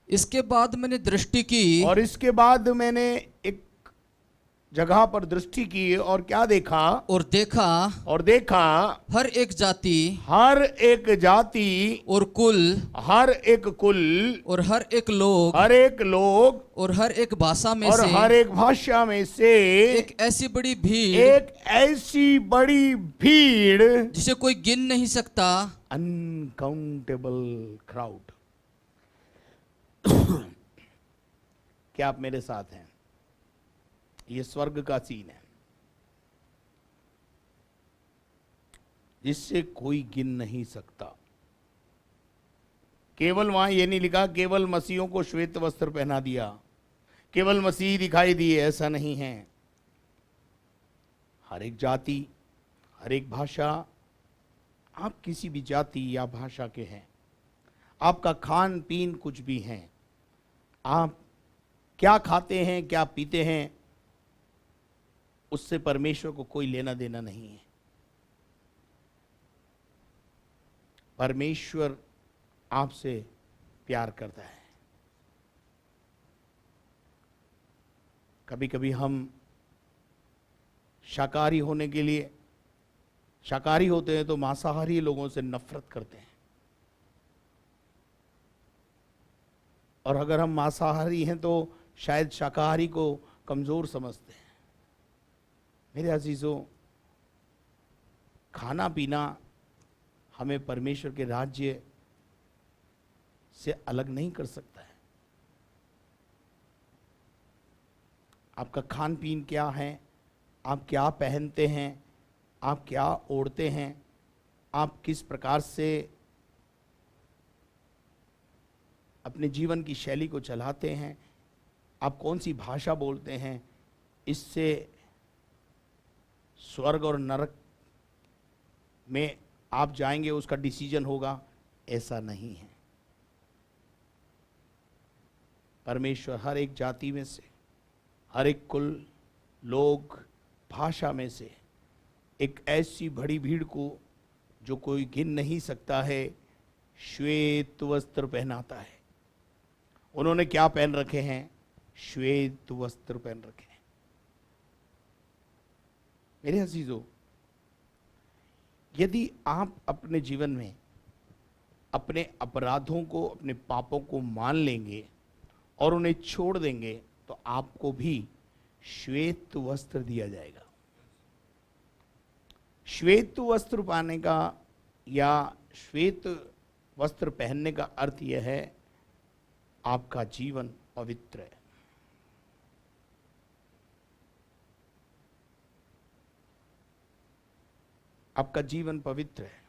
इसके बाद मैंने दृष्टि की, और इसके बाद मैंने एक जगह पर दृष्टि की और क्या देखा? और देखा हर एक जाति और कुल, हर एक कुल, और हर एक लोग, और हर एक भाषा में और से, हर एक भाषा में से एक ऐसी बड़ी भीड़ जिसे कोई गिन नहीं सकता, अनकाउंटेबल क्राउड। क्या आप मेरे साथ हैं? ये स्वर्ग का सीन है जिससे कोई गिन नहीं सकता। केवल वहां ये नहीं लिखा केवल मसीहों को श्वेत वस्त्र पहना दिया, केवल मसीह दिखाई दिए, ऐसा नहीं है। हर एक जाति, हर एक भाषा, आप किसी भी जाति या भाषा के हैं, आपका खान पीन कुछ भी है, आप क्या खाते हैं, क्या पीते हैं, उससे परमेश्वर को कोई लेना देना नहीं है। परमेश्वर आपसे प्यार करता है। कभी कभी हम शाकाहारी होने के लिए, शाकाहारी होते हैं तो मांसाहारी लोगों से नफरत करते हैं, और अगर हम मांसाहारी हैं तो शायद शाकाहारी को कमजोर समझते हैं। मेरे अजीजों, खाना पीना हमें परमेश्वर के राज्य से अलग नहीं कर सकता है। आपका खान पीन क्या है, आप क्या पहनते हैं, आप क्या ओढ़ते हैं, आप किस प्रकार से अपने जीवन की शैली को चलाते हैं, आप कौन सी भाषा बोलते हैं, इससे स्वर्ग और नरक में आप जाएंगे उसका डिसीजन होगा, ऐसा नहीं है। परमेश्वर हर एक जाति में से, हर एक कुल, लोग, भाषा में से एक ऐसी बड़ी भीड़ को जो कोई गिन नहीं सकता है, श्वेत वस्त्र पहनाता है। उन्होंने क्या पहन रखे हैं? श्वेत वस्त्र पहन रखे हैं। मेरे अजीजों, यदि आप अपने जीवन में अपने अपराधों को, अपने पापों को मान लेंगे और उन्हें छोड़ देंगे, तो आपको भी श्वेत वस्त्र दिया जाएगा। श्वेत वस्त्र पाने का या श्वेत वस्त्र पहनने का अर्थ यह है, आपका जीवन पवित्र है। आपका जीवन पवित्र है।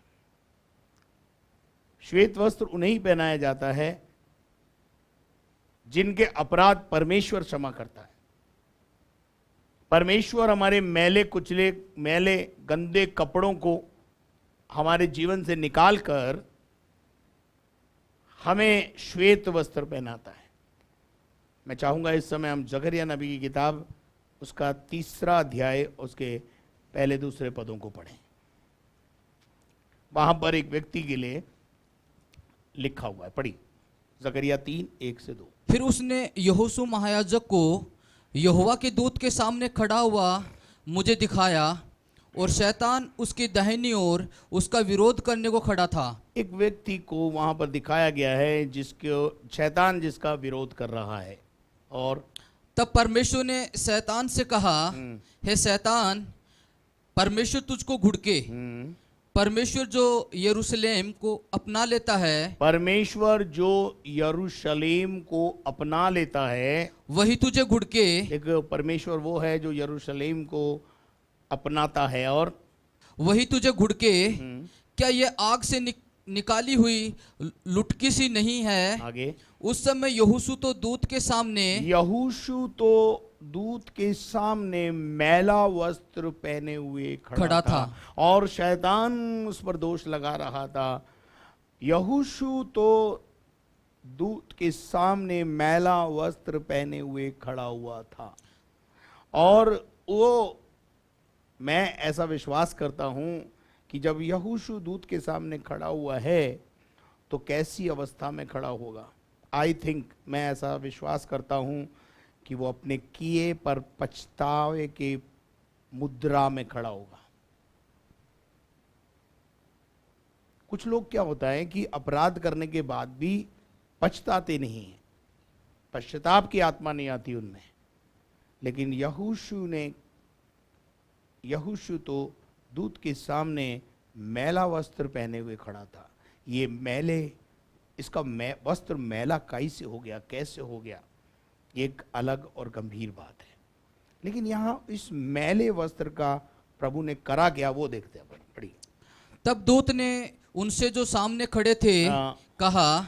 श्वेत वस्त्र उन्हें ही पहनाया जाता है जिनके अपराध परमेश्वर क्षमा करता है। परमेश्वर हमारे मैले कुचले, मैले गंदे कपड़ों को हमारे जीवन से निकालकर हमें श्वेत वस्त्र पहनाता है। मैं चाहूंगा इस समय हम जकरिया नबी की किताब उसका 3 अध्याय उसके पहले दूसरे पदों को पढ़ें। वहां पर एक व्यक्ति के लिए लिखा हुआ है, पढ़ी जकरिया 3:1-2। फिर उसने यहोशू महायाजक को यहोवा के दूत के सामने खड़ा हुआ मुझे दिखाया, और शैतान उसकी दाहिनी ओर उसका विरोध करने को खड़ा था। एक व्यक्ति को वहां पर दिखाया गया है जिसको शैतान जिसका विरोध कर रहा है। और तब परमेश्वर ने शैतान से कहा, हे शैतान, परमेश्वर तुझको घुड़के। परमेश्वर जो यरूशलेम को अपना लेता है, परमेश्वर जो यरूशलेम को अपना लेता है, वही तुझे घुड़के। एक परमेश्वर वो है जो यरूशलेम को अपनाता है और वही तुझे घुड़के। क्या ये आग से निकाली हुई लुटकी सी नहीं है? आगे, उस समय यहोशू तो दूत के सामने, यहोशू तो दूत के सामने मैला वस्त्र पहने हुए खड़ा था और शैतान उस पर दोष लगा रहा था। यहोशू तो दूत के सामने मैला वस्त्र पहने हुए खड़ा हुआ था। और वो, मैं ऐसा विश्वास करता हूं कि जब यहोशू दूत के सामने खड़ा हुआ है तो कैसी अवस्था में खड़ा होगा। आई थिंक, मैं ऐसा विश्वास करता हूं कि वो अपने किए पर पछतावे के मुद्रा में खड़ा होगा। कुछ लोग क्या होता है कि अपराध करने के बाद भी पछताते नहीं हैं, पश्चाताप की आत्मा नहीं आती उनमें। लेकिन यहोशू तो दूत के सामने मैला वस्त्र पहने हुए खड़ा था। ये मैले, इसका वस्त्र मैला कैसे हो गया, कैसे हो गया, एक अलग और गंभीर बात है। लेकिन यहाँ इस मैले वस्त्र का प्रभु ने करा क्या, वो देखते हैं। पढ़िए। तब दूत ने उनसे जो सामने खड़े थे कहा,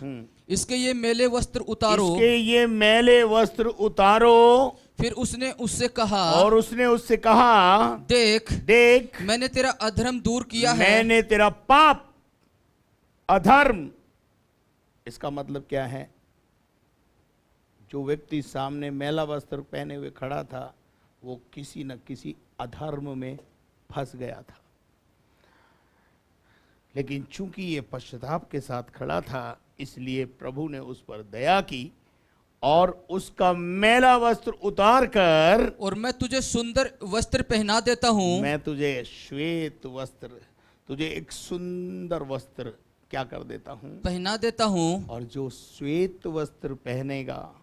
इसके ये मैले वस्त्र उतारो। इसके ये मैले वस्त्र उतारो। फिर उसने उससे कहा, और उसने उससे कहा, देख मैंने तेरा अधर्म दूर किया है। मैंने तेरा पाप, अधर्म, इसका मतलब क्या है? जो व्यक्ति सामने मैला वस्त्र पहने हुए खड़ा था वो किसी न किसी अधर्म में फंस गया था। लेकिन चूंकि ये पश्चाताप के साथ खड़ा था, इसलिए प्रभु ने उस पर दया की और उसका मैला वस्त्र उतार कर, और मैं तुझे सुंदर वस्त्र पहना देता हूँ। मैं तुझे श्वेत वस्त्र, तुझे एक सुंदर वस्त्र क्या कर देता हूँ, पहना देता हूँ। और जो श्वेत वस्त्र पहनेगा,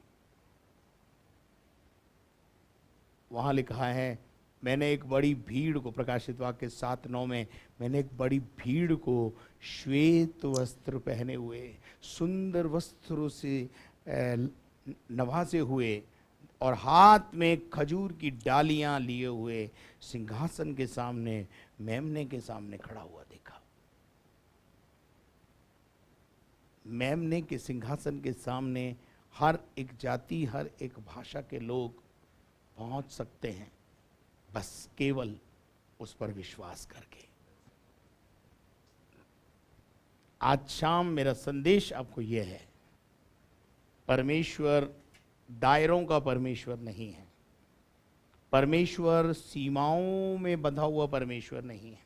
वहां लिखा है, मैंने एक बड़ी भीड़ को, प्रकाशित वाक्य 7:9 में, मैंने एक बड़ी भीड़ को श्वेत वस्त्र पहने हुए, सुंदर वस्त्रों से नवासे हुए और हाथ में खजूर की डालियां लिए हुए सिंहासन के सामने, मेमने के सामने खड़ा हुआ देखा। मेमने के सिंहासन के सामने हर एक जाति, हर एक भाषा के लोग पहुंच सकते हैं, बस केवल उस पर विश्वास करके। आज शाम मेरा संदेश आपको यह है, परमेश्वर दायरों का परमेश्वर नहीं है, परमेश्वर सीमाओं में बंधा हुआ परमेश्वर नहीं है।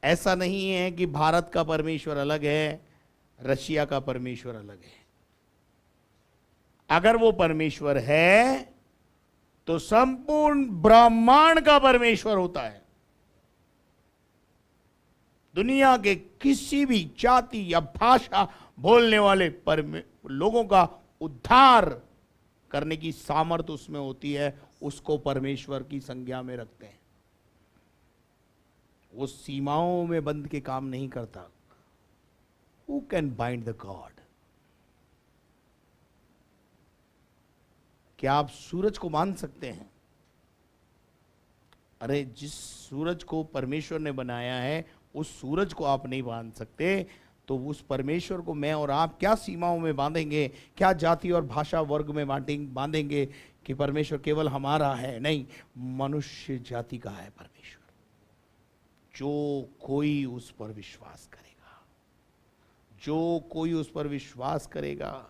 ऐसा नहीं है कि भारत का परमेश्वर अलग है, रशिया का परमेश्वर अलग है। अगर वो परमेश्वर है तो संपूर्ण ब्रह्मांड का परमेश्वर होता है। दुनिया के किसी भी जाति या भाषा बोलने वाले लोगों का उद्धार करने की सामर्थ्य उसमें होती है, उसको परमेश्वर की संज्ञा में रखते हैं। वो सीमाओं में बंध के काम नहीं करता। Who can bind the God? क्या आप सूरज को मान सकते हैं? अरे जिस सूरज को परमेश्वर ने बनाया है, उस सूरज को आप नहीं बांध सकते, तो उस परमेश्वर को मैं और आप क्या सीमाओं में बांधेंगे? क्या जाति और भाषा वर्ग में बांधेंगे कि परमेश्वर केवल हमारा है? नहीं, मनुष्य जाति का है परमेश्वर। जो कोई उस पर विश्वास करेगा, जो कोई उस पर विश्वास करेगा,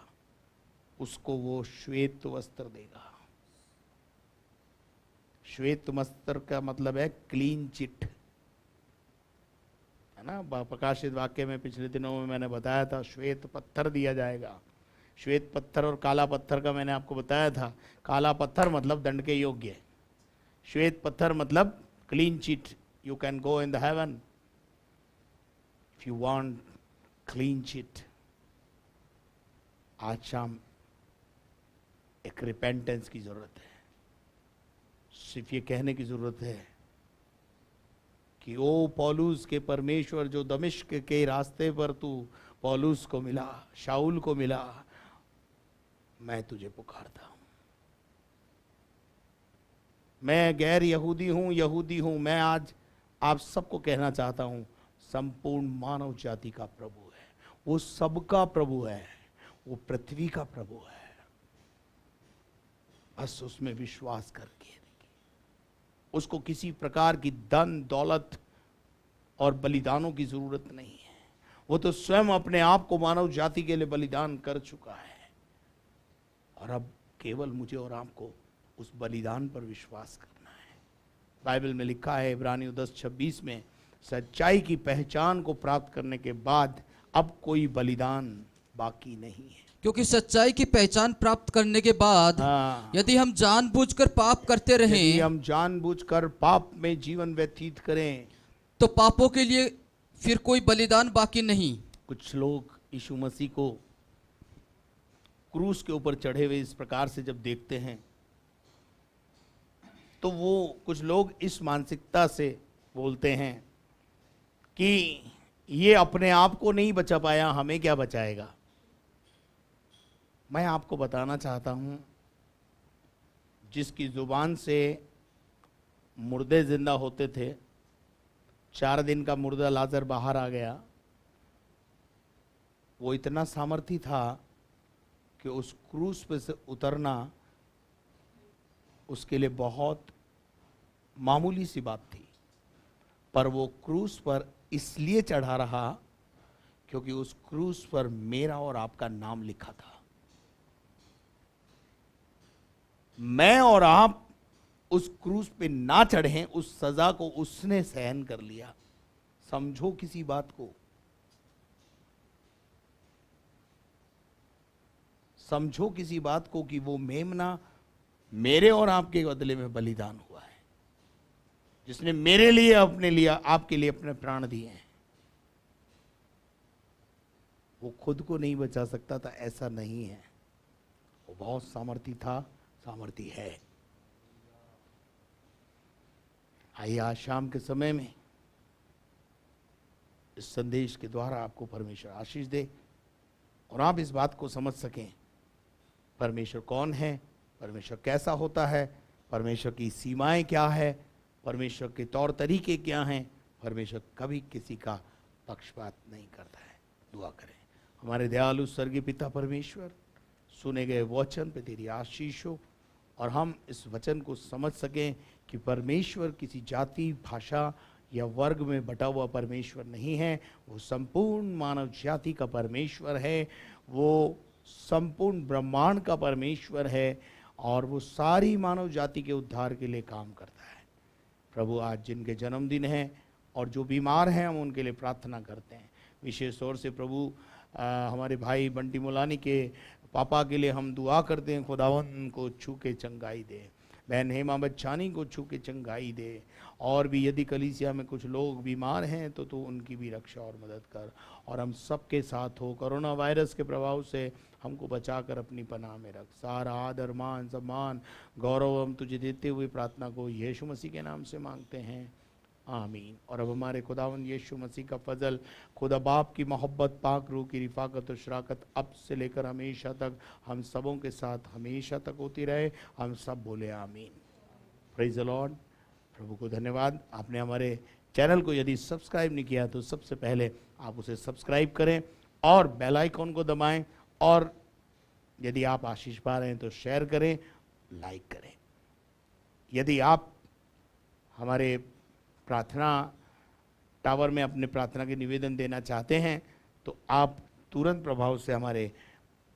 उसको वो श्वेत वस्त्र देगा। श्वेत वस्त्र का मतलब है क्लीन चिट, है ना। प्रकाशित वाक्य में पिछले दिनों में मैंने बताया था, श्वेत पत्थर दिया जाएगा। श्वेत पत्थर और काला पत्थर का मैंने आपको बताया था। काला पत्थर मतलब दंड के योग्य, श्वेत पत्थर मतलब clean chit. You can go in the haven if you want clean chit. आज शाम एक रिपेंटेंस की जरूरत है। सिर्फ ये कहने की जरूरत है कि ओ पौलुस के परमेश्वर, जो दमिश्क के रास्ते पर तू पौलुस को मिला, शाऊल को मिला, मैं तुझे पुकारता हूं। मैं गैर यहूदी हूं, यहूदी हूं। मैं आज आप सबको कहना चाहता हूं, संपूर्ण मानव जाति का प्रभु है, वो सबका प्रभु है, वो पृथ्वी का प्रभु है। बस उसमें विश्वास करके, उसको किसी प्रकार की धन दौलत और बलिदानों की जरूरत नहीं है। वो तो स्वयं अपने आप को मानव जाति के लिए बलिदान कर चुका है, और अब केवल मुझे और आपको उस बलिदान पर विश्वास करना है। बाइबल में लिखा है इब्रानियों 10:26 में, सच्चाई की पहचान को प्राप्त करने के बाद अब कोई बलिदान बाकी नहीं है। क्योंकि सच्चाई की पहचान प्राप्त करने के बाद यदि हम जानबूझकर पाप करते रहें, यदि हम जानबूझकर पाप में जीवन व्यतीत करें, तो पापों के लिए फिर कोई बलिदान बाकी नहीं। कुछ लोग यीशु मसीह को क्रूस के ऊपर चढ़े हुए इस प्रकार से जब देखते हैं, तो वो कुछ लोग इस मानसिकता से बोलते हैं कि ये अपने आप को नहीं बचा पाया, हमें क्या बचाएगा। मैं आपको बताना चाहता हूं, जिसकी जुबान से मुर्दे जिंदा होते थे, 4 दिन का मुर्दा लाजर बाहर आ गया, वो इतना सामर्थी था कि उस क्रूस पे से उतरना उसके लिए बहुत मामूली सी बात थी। पर वो क्रूस पर इसलिए चढ़ा रहा क्योंकि उस क्रूस पर मेरा और आपका नाम लिखा था। मैं और आप उस क्रूस पे ना चढ़े, उस सजा को उसने सहन कर लिया। समझो किसी बात को, समझो किसी बात को कि वो मेमना मेरे और आपके बदले में बलिदान हुआ है, जिसने मेरे लिए, अपने लिए, आपके लिए अपने प्राण दिए हैं। वो खुद को नहीं बचा सकता था, ऐसा नहीं है। वो बहुत सामर्थी था, सामर्थी है। आइए आज शाम के समय में इस संदेश के द्वारा आपको परमेश्वर आशीष दे और आप इस बात को समझ सकें परमेश्वर कौन है, परमेश्वर कैसा होता है, परमेश्वर की सीमाएं क्या है, परमेश्वर के तौर तरीके क्या हैं। परमेश्वर कभी किसी का पक्षपात नहीं करता है। दुआ करें। हमारे दयालु स्वर्गीय पिता परमेश्वर, सुने गए वचन पे तेरी आशीष हो और हम इस वचन को समझ सकें कि परमेश्वर किसी जाति, भाषा या वर्ग में बटा हुआ परमेश्वर नहीं है। वो संपूर्ण मानव जाति का परमेश्वर है, वो संपूर्ण ब्रह्मांड का परमेश्वर है और वो सारी मानव जाति के उद्धार के लिए काम करता है। प्रभु, आज जिनके जन्मदिन हैं और जो बीमार हैं, हम उनके लिए प्रार्थना करते हैं। विशेष तौर से प्रभु हमारे भाई बंटी मुलानी के पापा के लिए हम दुआ करते हैं, खुदावन को छू के चंगाई दे। बहन हेमा बच्चानी को छू के चंगाई दे। और भी यदि कलीसिया में कुछ लोग बीमार हैं तो तू उनकी भी रक्षा और मदद कर। और हम सबके साथ हो। कोरोना वायरस के प्रभाव से हमको बचाकर अपनी पनाह में रख। सारा आदर, मान, सम्मान, गौरव हम तुझे देते हुए प्रार्थना को यीशु मसीह के नाम से मांगते हैं, आमीन। और अब हमारे खुदावन यीशु मसीह का फजल, खुदा बाप की मोहब्बत, पाक रूह की रिफाकत और शराकत अब से लेकर हमेशा तक हम सबों के साथ हमेशा तक होती रहे। हम सब बोले आमीन। Praise the Lord. प्रभु को धन्यवाद। आपने हमारे चैनल को यदि सब्सक्राइब नहीं किया तो सबसे पहले आप उसे सब्सक्राइब करें और बेल आइकॉन को दबाएं। और यदि आप आशीष पा रहे हैं तो शेयर करें, लाइक करें। यदि आप हमारे प्रार्थना टावर में अपने प्रार्थना के निवेदन देना चाहते हैं तो आप तुरंत प्रभाव से हमारे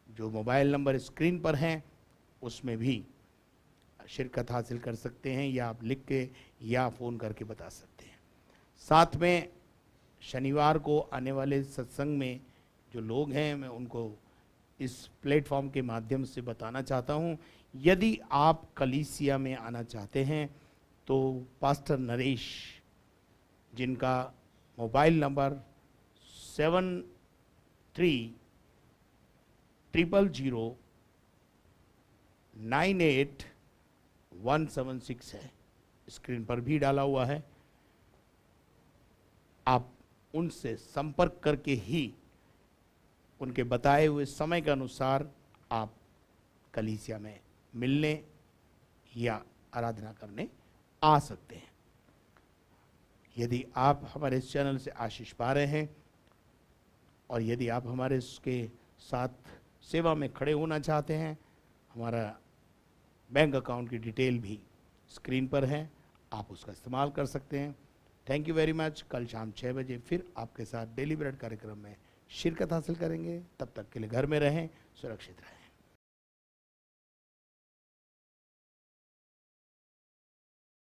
जो मोबाइल नंबर स्क्रीन पर हैं उसमें भी शिरकत हासिल कर सकते हैं, या आप लिख के या फ़ोन करके बता सकते हैं। साथ में शनिवार को आने वाले सत्संग में जो लोग हैं, मैं उनको इस प्लेटफॉर्म के माध्यम से बताना चाहता हूं, यदि आप कलीसिया में आना चाहते हैं तो पास्टर नरेश, जिनका मोबाइल नंबर 7300098176 है, स्क्रीन पर भी डाला हुआ है। आप उनसे संपर्क करके ही उनके बताए हुए समय के अनुसार आप कलीसिया में मिलने या आराधना करने आ सकते हैं। यदि आप हमारे इस चैनल से आशीष पा रहे हैं और यदि आप हमारे इसके साथ सेवा में खड़े होना चाहते हैं, हमारा बैंक अकाउंट की डिटेल भी स्क्रीन पर है, आप उसका इस्तेमाल कर सकते हैं। Thank you very much. कल शाम 6 बजे फिर आपके साथ डेली ब्रेड कार्यक्रम में शिरकत हासिल करेंगे। तब तक के लिए घर में रहें, सुरक्षित रहें।